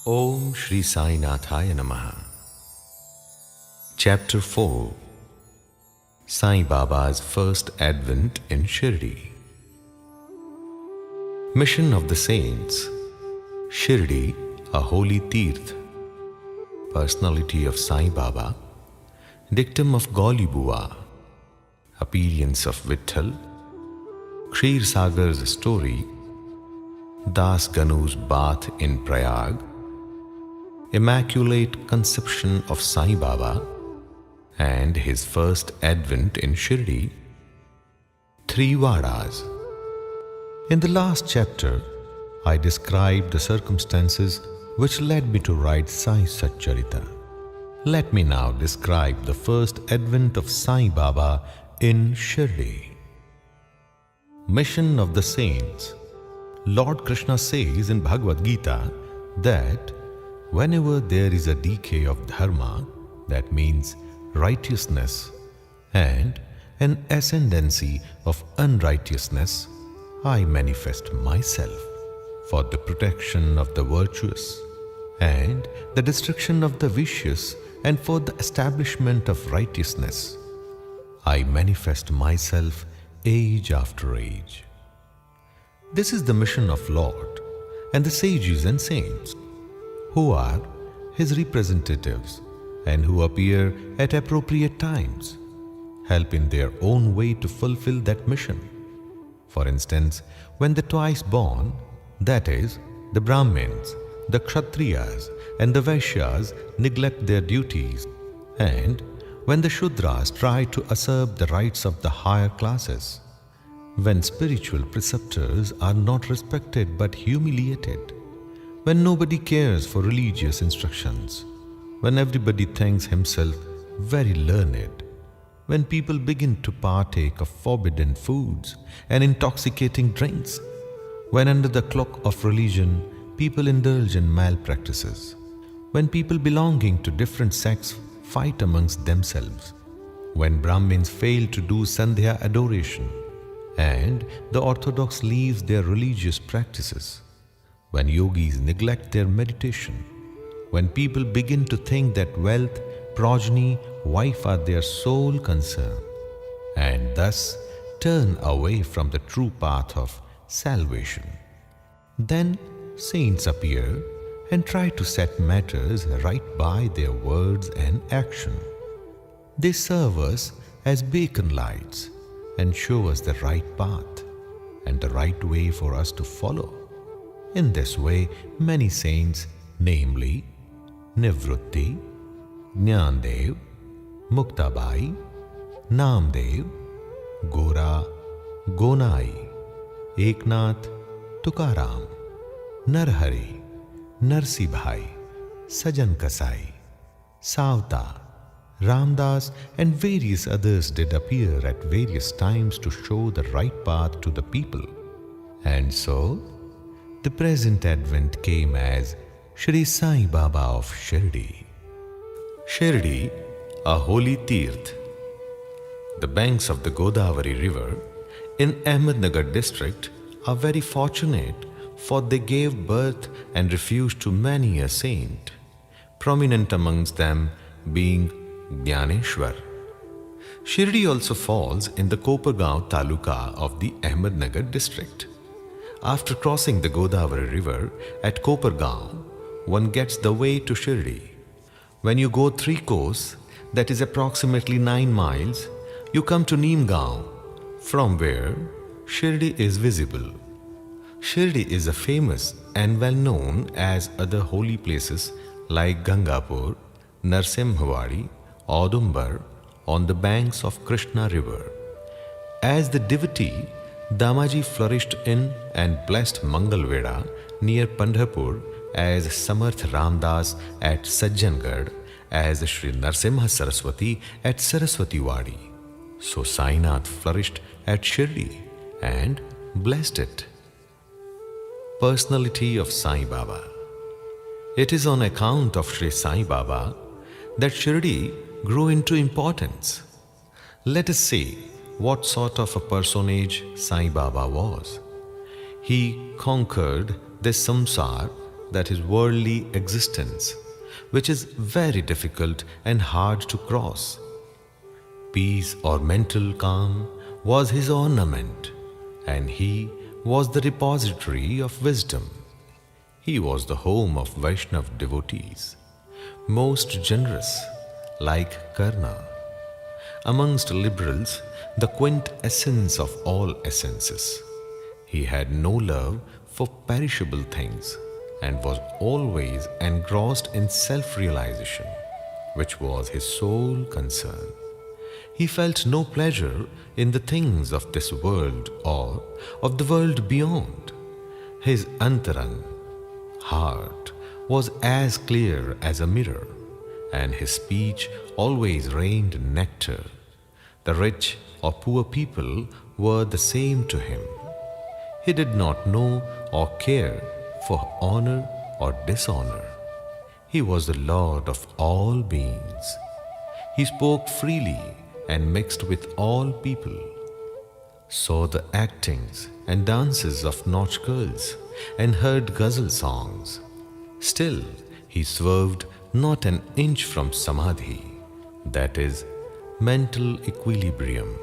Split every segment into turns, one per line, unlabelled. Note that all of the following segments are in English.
Om Shri Sai Nathaya Namaha. Chapter 4. Sai Baba's First Advent in Shirdi. Mission of the Saints. Shirdi, a holy Tirth. Personality of Sai Baba. Dictum of Gauli Bua. Appearance of Vitthal. Kshir Sagar's story. Das Ganu's bath in Prayag. Immaculate Conception of Sai Baba and his first advent in Shirdi. 3 Vadas. In the last chapter, I described the circumstances which led me to write Sai Satcharita. Let me now describe the first advent of Sai Baba in Shirdi. Mission of the Saints. Lord Krishna says in Bhagavad Gita that whenever there is a decay of dharma, that means righteousness, and an ascendancy of unrighteousness, I manifest myself for the protection of the virtuous and the destruction of the vicious and for the establishment of righteousness. I manifest myself age after age. This is the mission of Lord and the sages and saints, who are His representatives and who appear at appropriate times, help in their own way to fulfill that mission. For instance, when the twice born, that is, the Brahmins, the Kshatriyas and the Vaishyas neglect their duties, and when the Shudras try to usurp the rights of the higher classes, when spiritual preceptors are not respected but humiliated, when nobody cares for religious instructions, when everybody thinks himself very learned, when people begin to partake of forbidden foods and intoxicating drinks, when under the cloak of religion people indulge in malpractices, when people belonging to different sects fight amongst themselves, when Brahmins fail to do Sandhya adoration and the Orthodox leaves their religious practices, when yogis neglect their meditation, when people begin to think that wealth, progeny, wife are their sole concern, and thus turn away from the true path of salvation, then saints appear and try to set matters right by their words and action. They serve us as beacon lights and show us the right path and the right way for us to follow. In this way, many saints, namely Nivrutti, Jnandev, Muktabai, Namdev, Gora, Gonai, Eknath, Tukaram, Narhari, Narsibhai, Sajan Kasai, Savta, Ramdas and various others did appear at various times to show the right path to the people. And so, the present advent came as Shri Sai Baba of Shirdi. Shirdi, a holy Tirth. The banks of the Godavari river in Ahmednagar district are very fortunate, for they gave birth and refuge to many a saint, prominent amongst them being Jnaneshwar. Shirdi also falls in the Kopargaon taluka of the Ahmednagar district. After crossing the Godavari river at Kopargaon, one gets the way to Shirdi. When you go 3 kos, that is approximately 9 miles, you come to Neemgaon, from where Shirdi is visible. Shirdi is a famous and well known as other holy places like Gangapur, Narsimhawadi, Audumbar on the banks of Krishna river. As the devotee, Damaji flourished in and blessed Mangalveda near Pandharpur, as Samarth Ramdas at Sajjangad, as Shri Narsimha Saraswati at Saraswati Wadi. So Sainath flourished at Shirdi and blessed it. Personality of Sai Baba. It is on account of Shri Sai Baba that Shirdi grew into importance. Let us see what sort of a personage Sai Baba was. He conquered this samsar, that is worldly existence, which is very difficult and hard to cross. Peace or mental calm was his ornament, and he was the repository of wisdom. He was the home of Vaishnav devotees, most generous, like Karna. Amongst liberals, the quintessence of all essences. He had no love for perishable things and was always engrossed in self-realization, which was his sole concern. He felt no pleasure in the things of this world or of the world beyond. His antarang, heart, was as clear as a mirror, and his speech always rained nectar. The rich or poor people were the same to him. He did not know or care for honor or dishonor. He was the Lord of all beings. He spoke freely and mixed with all people, saw the actings and dances of nautch girls, and heard ghazal songs. Still, he swerved not an inch from samadhi, that is, mental equilibrium.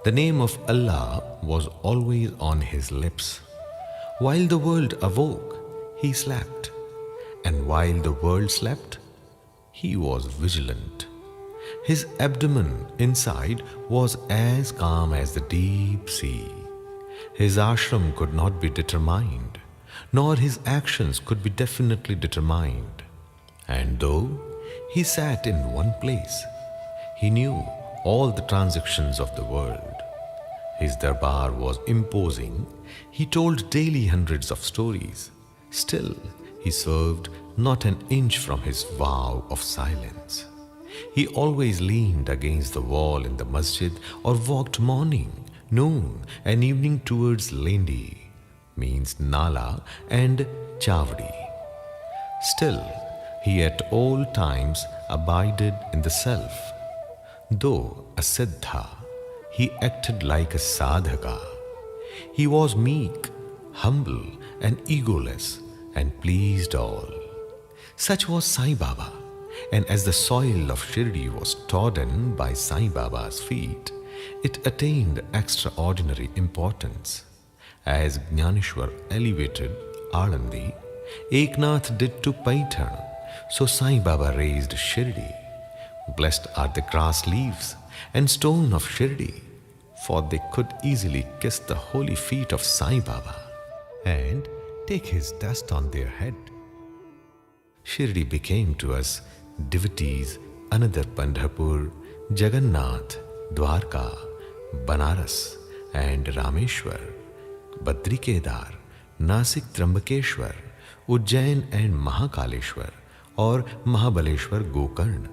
The name of Allah was always on his lips. While the world awoke, he slept, and while the world slept, he was vigilant. His abdomen inside was as calm as the deep sea. His ashram could not be determined, nor his actions could be definitely determined. And though he sat in one place, he knew all the transactions of the world. His darbar was imposing. He told daily hundreds of stories. Still, he swerved not an inch from his vow of silence. He always leaned against the wall in the masjid or walked morning, noon and evening towards Lendi, means Nala, and Chavdi. Still, he at all times abided in the self. Though a siddha, he acted like a sadhaka. He was meek, humble and egoless and pleased all. Such was Sai Baba, and as the soil of Shirdi was trodden by Sai Baba's feet, it attained extraordinary importance. As Jnaneshwar elevated Alandi, Eknath did to Paithan, so Sai Baba raised Shirdi. Blessed are the grass leaves and stone of Shirdi, for they could easily kiss the holy feet of Sai Baba and take his dust on their head. Shirdi became to us devotees another Pandharpur, Jagannath, Dwarka, Banaras and Rameshwar, Badri Kedar, Nasik Trambakeshwar, Ujjain and Mahakaleshwar or Mahabaleshwar Gokarna.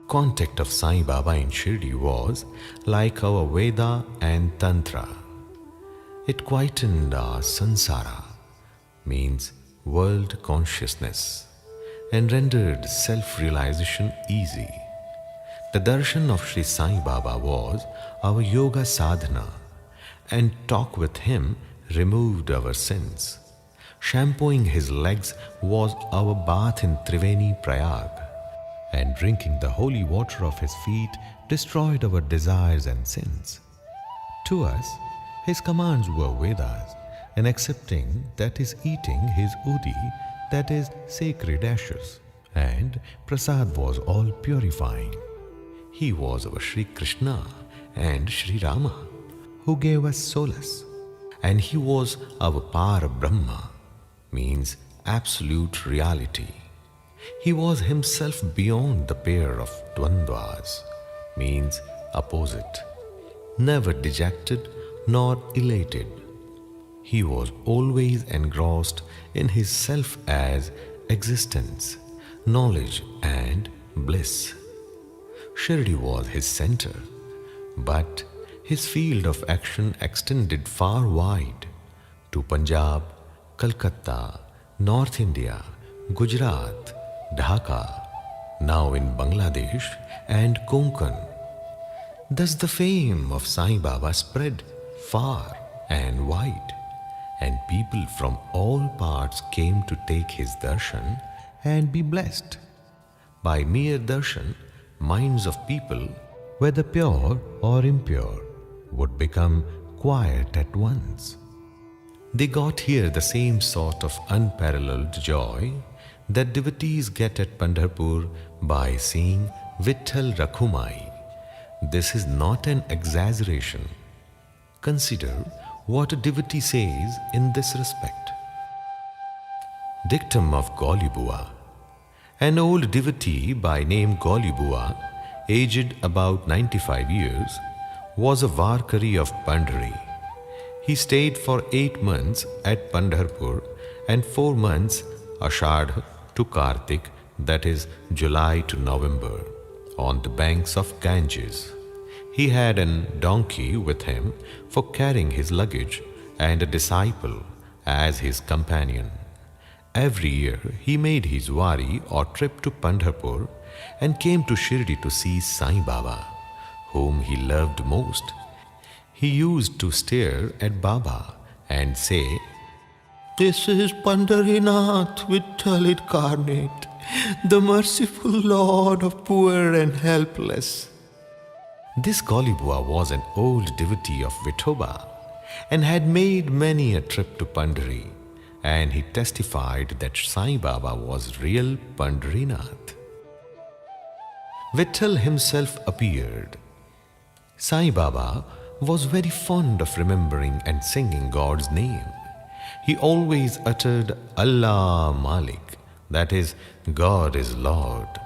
Contact of Sai Baba in Shirdi was like our Veda and Tantra. It quietened our sansara, means world consciousness, and rendered self-realization easy. The darshan of Shri Sai Baba was our yoga sadhana, and talk with him removed our sins. Shampooing his legs was our bath in Triveni Prayag, and drinking the holy water of his feet destroyed our desires and sins. To us, his commands were Vedas, and accepting that is eating his udi, that is sacred ashes, and prasad was all purifying. He was our Sri Krishna and Sri Rama, who gave us solace, and he was our Par Brahma, means absolute reality. He was himself beyond the pair of dvandvas, means opposite, never dejected nor elated. He was always engrossed in his self as existence, knowledge and bliss. Shirdi was his center, but his field of action extended far wide to Punjab, Calcutta, North India, Gujarat, Dhaka, now in Bangladesh, and Konkan. Thus the fame of Sai Baba spread far and wide, and people from all parts came to take his darshan and be blessed. By mere darshan, minds of people, whether pure or impure, would become quiet at once. They got here the same sort of unparalleled joy that devotees get at Pandharpur by seeing Vitthal Rakhumai. This is not an exaggeration. Consider what a devotee says in this respect. Dictum of Gaulibua. An old devotee by name Gaulibua, aged about 95 years, was a Varkari of Pandhari. He stayed for 8 months at Pandharpur and 4 months Ashadh to Kartik, that is July to November, on the banks of Ganges. He had a donkey with him for carrying his luggage and a disciple as his companion. Every year he made his wari or trip to Pandharpur and came to Shirdi to see Sai Baba, whom he loved most. He used to stare at Baba and say, "This is Pandharinath Vitthal incarnate, the merciful Lord of poor and helpless." This Gaulibua was an old devotee of Vithoba and had made many a trip to Pandhari, and he testified that Sai Baba was real Pandharinath. Vitthal himself appeared. Sai Baba was very fond of remembering and singing God's name. He always uttered Allah Malik, that is, God is Lord,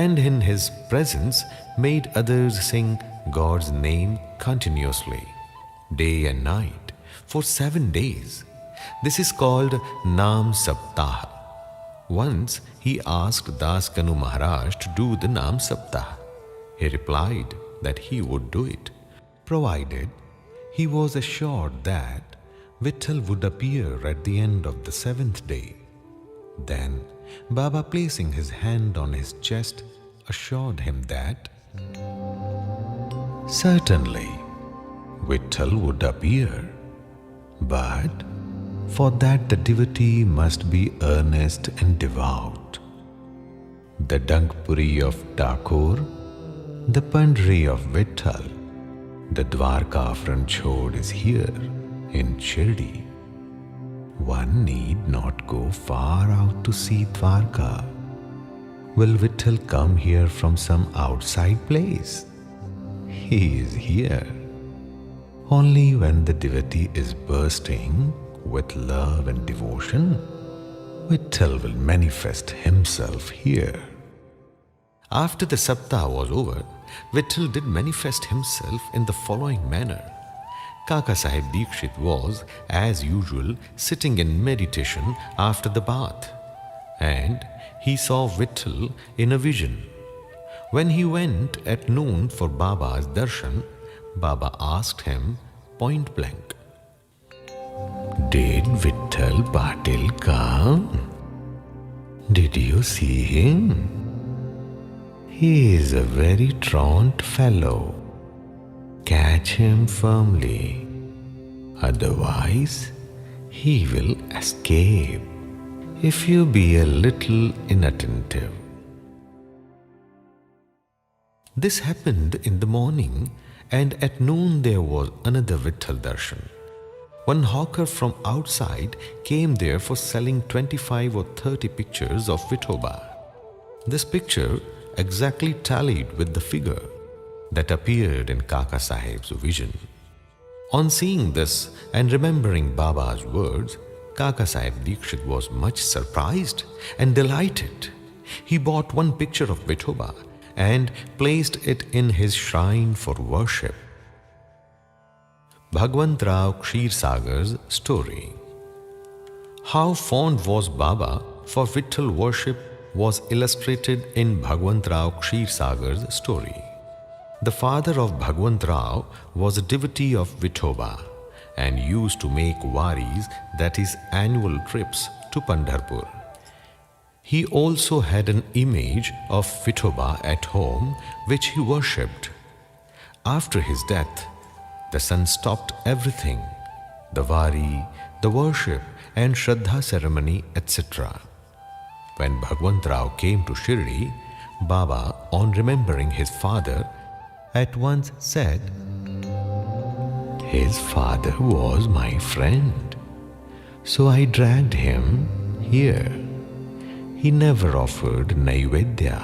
and in his presence made others sing God's name continuously, day and night, for 7 days. This is called Nam Saptah. Once he asked Das Kanu Maharaj to do the Nam Saptah. He replied that he would do it, provided he was assured that Vitthal would appear at the end of the 7th day. Then Baba, placing his hand on his chest, assured him that certainly Vitthal would appear, but for that the devotee must be earnest and devout. The Dankpuri of Thakur, the Pandhari of Vitthal, the Dwarka Franchod is here in Shirdi. One need not go far out to see Dwarka. Will Vitthal come here from some outside place? He is here. Only when the devotee is bursting with love and devotion, Vitthal will manifest himself here. After the Saptah was over, Vitthal did manifest himself in the following manner. Kaka Sahib Dikshit was, as usual, sitting in meditation after the bath, and he saw Vitthal in a vision. When he went at noon for Baba's darshan, Baba asked him point blank, "Did Vitthal Patil come? Did you see him? He is a very truant fellow. Catch him firmly, otherwise he will escape if you be a little inattentive." This happened in the morning, and at noon there was another Vitthal darshan. One hawker from outside came there for selling 25 or 30 pictures of Vithoba. This picture exactly tallied with the figure that appeared in Kaka Sahib's vision. On seeing this and remembering Baba's words, Kaka Sahib Dikshit was much surprised and delighted. He bought one picture of Vithoba and placed it in his shrine for worship. Bhagwant Rao Ksheersagar's story. How fond was Baba for Vitthal worship was illustrated in Bhagwant Rao Ksheersagar's story. The father of Bhagwant Rao was a devotee of Vithoba and used to make waris, that is, annual trips to Pandharpur. He also had an image of Vithoba at home which he worshipped. After his death, the son stopped everything, the wari, the worship and Shraddha ceremony, etc. When Bhagwantrao came to Shirdi, Baba, on remembering his father, at once said, "His father was my friend, so I dragged him here. He never offered Naivedya,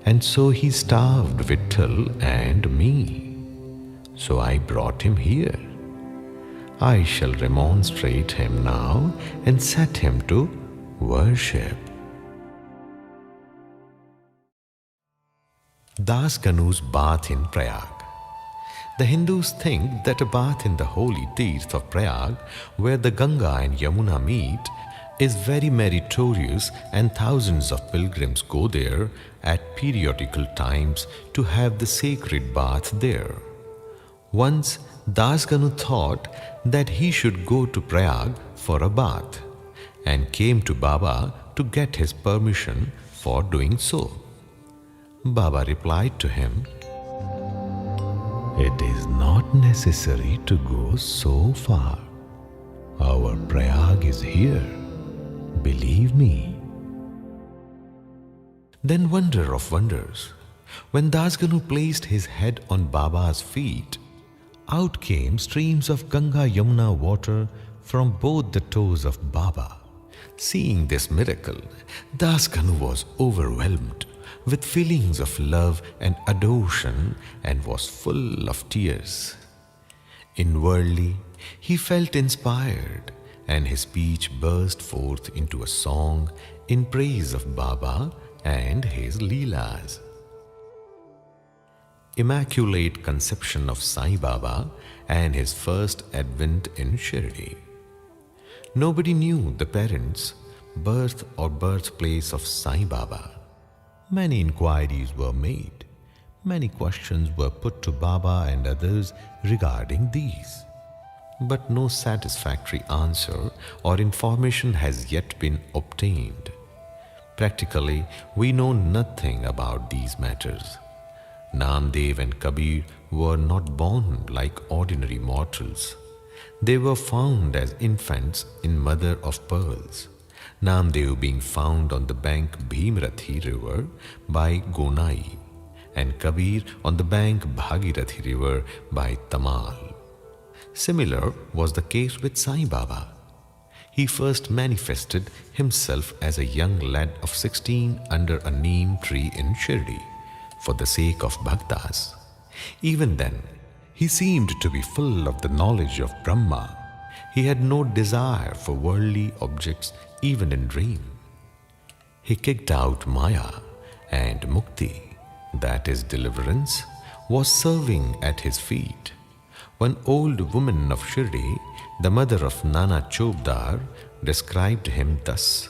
and so he starved Vitthal and me. So I brought him here. I shall remonstrate him now and set him to worship." Das Ganu's bath in Prayag. The Hindus think that a bath in the holy Tirth of Prayag, where the Ganga and Yamuna meet, is very meritorious, and thousands of pilgrims go there at periodical times to have the sacred bath there. Once Das Ganu thought that he should go to Prayag for a bath and came to Baba to get his permission for doing so. Baba replied to him, "It is not necessary to go so far. Our Prayag is here. Believe me." Then, wonder of wonders, when Dasganu placed his head on Baba's feet, out came streams of Ganga Yamuna water from both the toes of Baba. Seeing this miracle, Dasganu was overwhelmed with feelings of love and adoration and was full of tears. Inwardly, he felt inspired, and his speech burst forth into a song in praise of Baba and his leelas. Immaculate Conception of Sai Baba and his first advent in Shirdi. Nobody knew the parents, birth or birthplace of Sai Baba. Many inquiries were made. Many questions were put to Baba and others regarding these. But no satisfactory answer or information has yet been obtained. Practically, we know nothing about these matters. Namdev and Kabir were not born like ordinary mortals. They were found as infants in mother of pearls. Namdev being found on the bank Bhimrathi river by Gonai, and Kabir on the bank Bhagirathi river by Tamal. Similar was the case with Sai Baba. He first manifested himself as a young lad of 16 under a neem tree in Shirdi for the sake of bhaktas. Even then, he seemed to be full of the knowledge of Brahma. He had no desire for worldly objects even in dream. He kicked out Maya, and Mukti, that is deliverance, was serving at his feet. One old woman of Shirdi, the mother of Nana Chobdar, described him thus: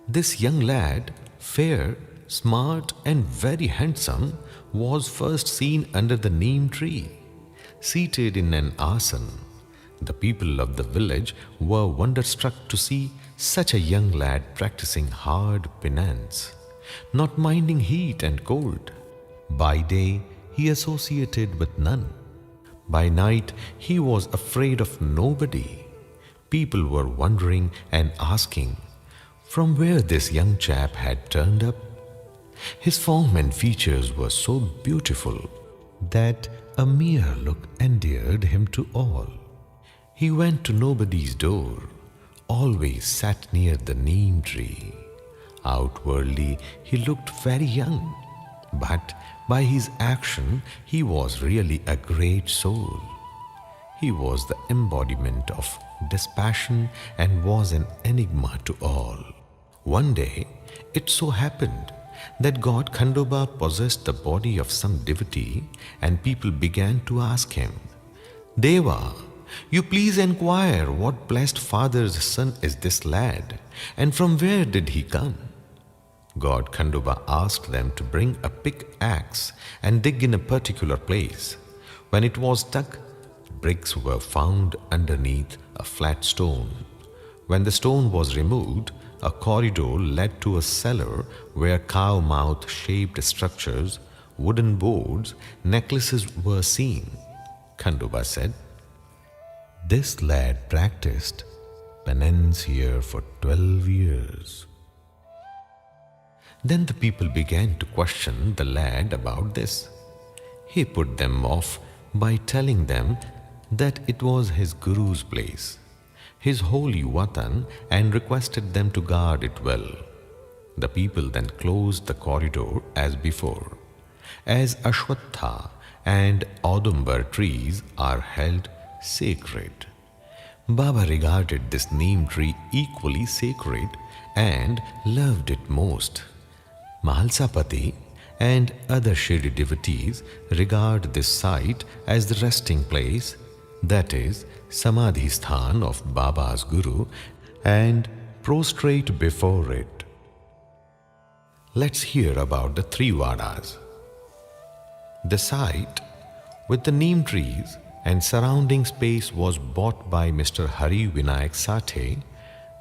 "This young lad, fair, smart and very handsome, was first seen under the neem tree, seated in an asan. The people of the village were wonderstruck to see such a young lad practicing hard penance, not minding heat and cold. By day he associated with none. By night he was afraid of nobody. People were wondering and asking from where this young chap had turned up. His form and features were so beautiful that a mere look endeared him to all. He went to nobody's door, always sat near the neem tree. Outwardly, he looked very young, but by his action, he was really a great soul. He was the embodiment of dispassion and was an enigma to all. One day, it so happened that God Khandoba possessed the body of some devotee, and people began to ask him, "Deva, you please inquire what blessed father's son is this lad, and from where did he come?" God Khandoba asked them to bring a pickaxe and dig in a particular place. When it was dug, bricks were found underneath a flat stone. When the stone was removed, a corridor led to a cellar where cow-mouth shaped structures, wooden boards, necklaces were seen. Khandoba said, "This lad practiced penance here for 12 years. Then the people began to question the lad about this. He put them off by telling them that it was his Guru's place, his holy Vatan, and requested them to guard it well. The people then closed the corridor as before. As Ashwatha and Audumbar trees are held sacred, Baba regarded this neem tree equally sacred and loved it most. Mahalsapati and other Shirdi devotees regard this site as the resting place, that is, Samadhi Sthan of Baba's Guru, and prostrate before it. Let's hear about the three Vadas. The site with the neem trees and surrounding space was bought by Mr. Hari Vinayak Sathe,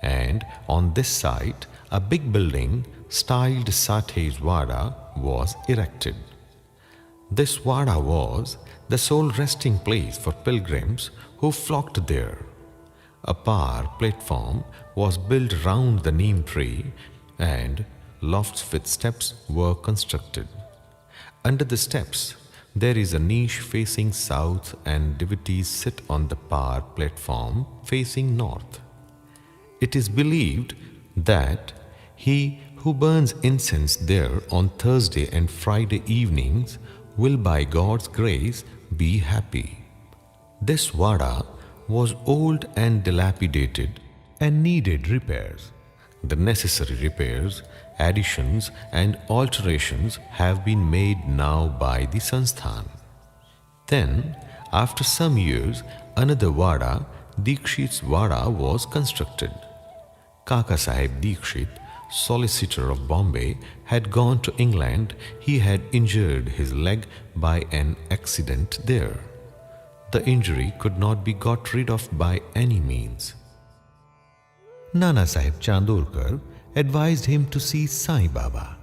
and on this site a big building styled Sathe's Vada was erected. This Vada was the sole resting place for pilgrims who flocked there. A par platform was built round the neem tree and lofts with steps were constructed. Under the steps, there is a niche facing south and devotees sit on the par platform facing north. It is believed that he who burns incense there on Thursday and Friday evenings will by God's grace be happy. This Vada was old and dilapidated and needed repairs. The necessary repairs, additions and alterations have been made now by the Sansthan. Then, after some years, another Vada, Dikshit's Vada, was constructed. Kaka Sahib Dikshit, solicitor of Bombay, had gone to England. He had injured his leg by an accident there. The injury could not be got rid of by any means. Nana Sahib Chandorkar advised him to see Sai Baba.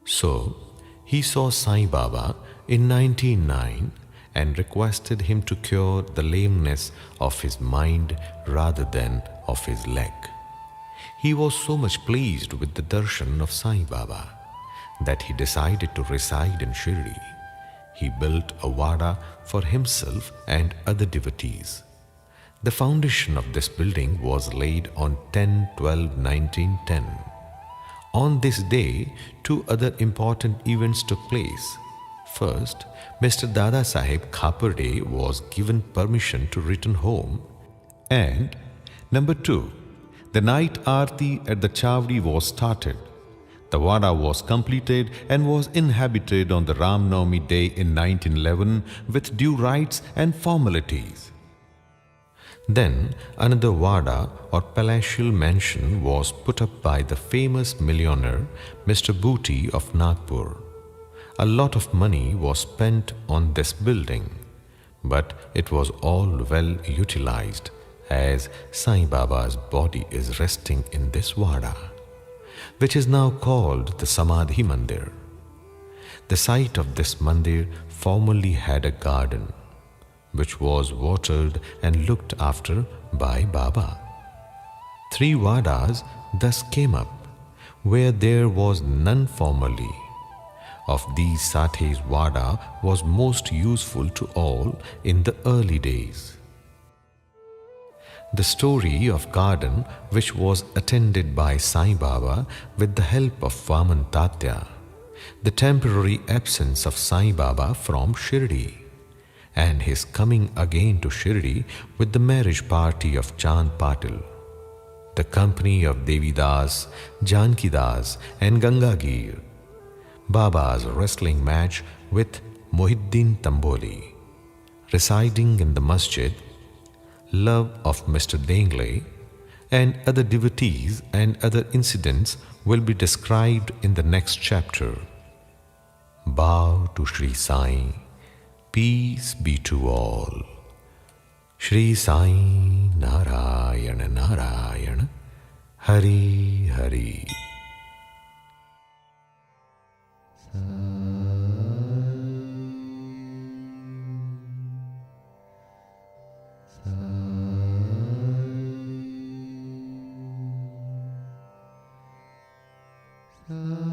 So, he saw Sai Baba in 1909 and requested him to cure the lameness of his mind rather than of his leg. He was so much pleased with the darshan of Sai Baba that he decided to reside in Shirdi. He built a Vada for himself and other devotees. The foundation of this building was laid on 10/12/1910. On this day, two other important events took place. First, Mr. Dada Sahib Khaparde was given permission to return home, and number two, the night aarti at the Chavdi was started. The Vada was completed and was inhabited on the Ram Navami day in 1911 with due rites and formalities. Then another Vada or palatial mansion was put up by the famous millionaire Mr. Bhooty of Nagpur. A lot of money was spent on this building, but it was all well utilized, as Sai Baba's body is resting in this Vada, which is now called the Samadhi Mandir. The site of this mandir formerly had a garden, which was watered and looked after by Baba. Three Vadas thus came up, where there was none formerly. Of these, Sathe's Vada was most useful to all in the early days. The story of garden, which was attended by Sai Baba with the help of Vaman Tatya, the temporary absence of Sai Baba from Shirdi, and his coming again to Shirdi with the marriage party of Chand Patil, the company of Devi Das, Janki Das and Gangagir, Baba's wrestling match with Mohiddin Tamboli, residing in the masjid, love of Mr. Dengle, and other devotees and other incidents will be described in the next chapter. Bow to Shri Sai. Peace be to all. Shri Sai Narayana Narayana Hari Hari. Sai